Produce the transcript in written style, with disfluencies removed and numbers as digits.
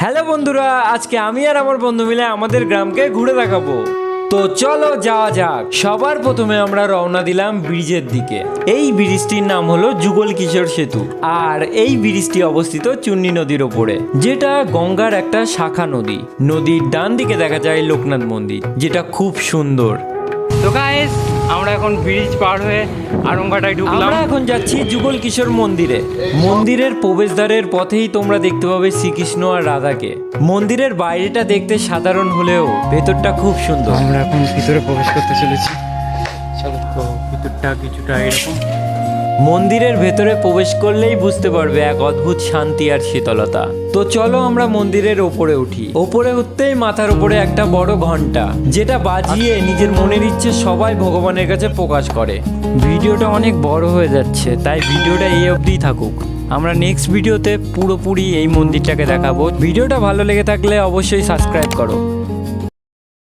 Hello বন্ধুরা, আজকে আমি আর আমার বন্ধু মিলে আমাদের গ্রামকে ঘুরে দেখাবো। তো চলো যাওয়া যাক। সবার প্রথমে আমরা রওনা দিলাম ব্রিজের দিকে। এই ব্রিজটির নাম হলো যুগল কিশোর সেতু, আর এই ব্রিজটি অবস্থিত চুন্নি নদীর ওপরে, যেটা গঙ্গার একটা শাখা নদী। নদীর ডান দিকে দেখা যায় লোকনাথ মন্দির, যেটা খুব সুন্দর। তো গাইস, আমরা এখন ব্রিজ পার হয়ে আরংঘাটায় ঢুকলাম। আমরা এখন যাচ্ছি যুগল কিশোর মন্দিরে। মন্দিরের প্রবেশদ্বারের পথেই তোমরা দেখতে পাবে শ্রীকৃষ্ণ আর রাধাকে। মন্দিরের বাইরেটা দেখতে সাধারণ হলেও ভেতরটা খুব সুন্দর। আমরা এখন ভিতরে প্রবেশ করতে চলেছি। চলো, তো ভিতরটা কিছুটা এরকম। মন্দিরের ভেতরে প্রবেশ করলেই বুঝতে পারবে এক অদ্ভুত শান্তি আর শীতলতা। তো চলো আমরা মন্দিরের ওপরে উঠি। ওপরে উঠতেই মাথার উপরে একটা বড় ঘন্টা, যেটা বাজিয়ে নিজের মনের ইচ্ছে সবাই ভগবানের কাছে প্রকাশ করে। ভিডিওটা অনেক বড় হয়ে যাচ্ছে, তাই ভিডিওটা এই অবধিই থাকুক। আমরা নেক্সট ভিডিওতে পুরোপুরি এই মন্দিরটাকে দেখাবো। ভিডিওটা ভালো লেগে থাকলে অবশ্যই সাবস্ক্রাইব করো।